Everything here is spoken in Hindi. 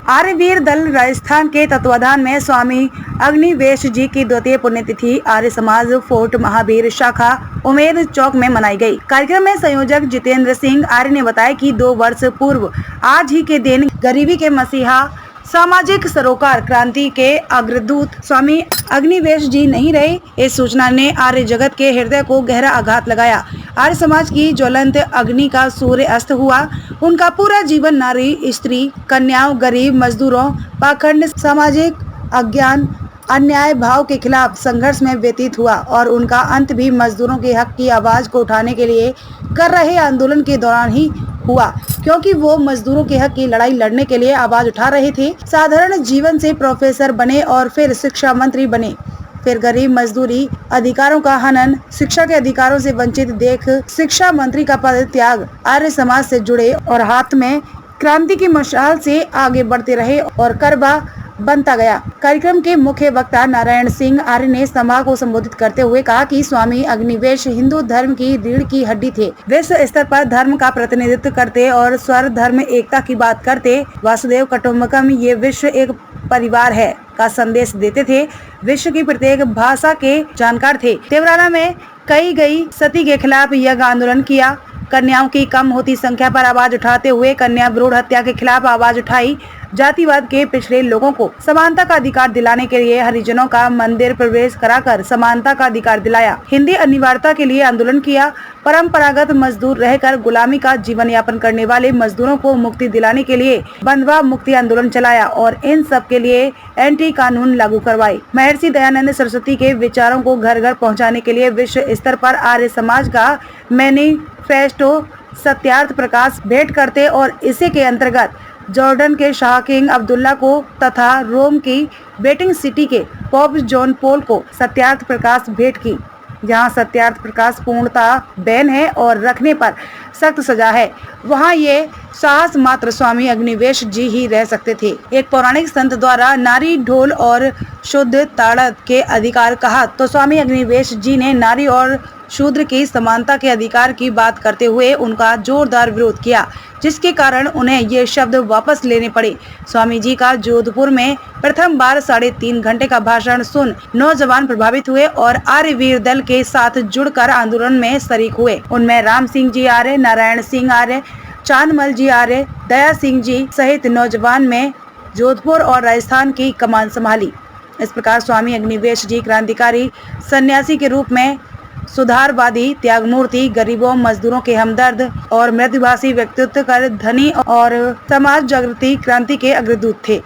आर्यवीर दल राजस्थान के तत्वाधान में स्वामी अग्निवेश जी की द्वितीय पुण्यतिथि आर्य समाज फोर्ट महावीर शाखा उमेद चौक में मनाई गई। कार्यक्रम में संयोजक जितेंद्र सिंह आर्य ने बताया कि 2 वर्ष पूर्व आज ही के दिन गरीबी के मसीहा सामाजिक सरोकार क्रांति के अग्रदूत स्वामी अग्निवेश जी नहीं रहे। इस सूचना ने आर्य जगत के हृदय को गहरा आघात लगाया। आर्य समाज की ज्वलंत अग्नि का सूर्य अस्त हुआ। उनका पूरा जीवन नारी, स्त्री, कन्याओं, गरीब, मजदूरों, पाखंड, सामाजिक अज्ञान, अन्याय भाव के खिलाफ संघर्ष में व्यतीत हुआ और उनका अंत भी मजदूरों के हक की आवाज को उठाने के लिए कर रहे आंदोलन के दौरान ही हुआ, क्योंकि वो मजदूरों के हक की लड़ाई लड़ने के लिए आवाज उठा रहे थे। साधारण जीवन से प्रोफेसर बने और फिर शिक्षा मंत्री बने, फिर गरीब मजदूरी अधिकारों का हनन, शिक्षा के अधिकारों से वंचित देख शिक्षा मंत्री का पद त्याग, आर्य समाज से जुड़े और हाथ में क्रांति की मशाल से आगे बढ़ते रहे और करबा बनता गया। कार्यक्रम के मुख्य वक्ता नारायण सिंह आर्य ने सभा को संबोधित करते हुए कहा कि स्वामी अग्निवेश हिंदू धर्म की रीढ़ की हड्डी थे। विश्व स्तर पर धर्म का प्रतिनिधित्व करते और स्वर धर्म एकता की बात करते। वासुदेव कुटुंबकम, ये विश्व एक परिवार है का संदेश देते थे। विश्व की प्रत्येक भाषा के जानकार थे। तेवराना में कई गई सती के खिलाफ यज्ञ आंदोलन किया। कन्याओं की कम होती संख्या पर आवाज उठाते हुए कन्या भ्रूण हत्या के खिलाफ आवाज उठाई। जातिवाद के पिछड़े लोगों को समानता का अधिकार दिलाने के लिए हरिजनों का मंदिर प्रवेश कराकर समानता का अधिकार दिलाया। हिंदी अनिवार्यता के लिए आंदोलन किया। परंपरागत मजदूर रहकर गुलामी का जीवन यापन करने वाले मजदूरों को मुक्ति दिलाने के लिए बंधवा मुक्ति आंदोलन चलाया और इन सब के लिए एंटी कानून लागू करवाए। महर्षि दयानंद सरस्वती के विचारों को घर घर पहुँचाने के लिए विश्व स्तर पर आर्य समाज का मैनिफेस्टो सत्यार्थ प्रकाश भेंट करते और इसी के अंतर्गत जॉर्डन के शाह किंग अब्दुल्ला को तथा रोम की वेटिंग सिटी के पॉप जॉन पॉल को सत्यार्थ प्रकाश भेंट की, जहां सत्यार्थ प्रकाश पूर्णता बैन है और रखने पर सख्त सजा है, वहां ये साहस मात्र स्वामी अग्निवेश जी ही रह सकते थे। एक पौराणिक संत द्वारा नारी, ढोल और शुद्ध ताड़त के अधिकार कहा तो स्वामी अग्निवेश जी ने नारी और शूद्र की समानता के अधिकार की बात करते हुए उनका जोरदार विरोध किया, जिसके कारण उन्हें ये शब्द वापस लेने पड़े। स्वामी जी का जोधपुर में प्रथम बार 3.5 घंटे का भाषण सुन नौजवान प्रभावित हुए और आर्यवीर दल के साथ जुड़कर आंदोलन में शरीक हुए। उनमें राम सिंह जी आर्य, नारायण सिंह आर्य, चांदमल जी आर्य, दया सिंह जी सहित नौजवान में जोधपुर और राजस्थान की कमान संभाली। इस प्रकार स्वामी अग्निवेश जी क्रांतिकारी सन्यासी के रूप में सुधारवादी, त्यागमूर्ति, गरीबों, मजदूरों के हमदर्द और मृदुभाषी व्यक्तित्व कर धनी और समाज जागृति क्रांति के अग्रदूत थे।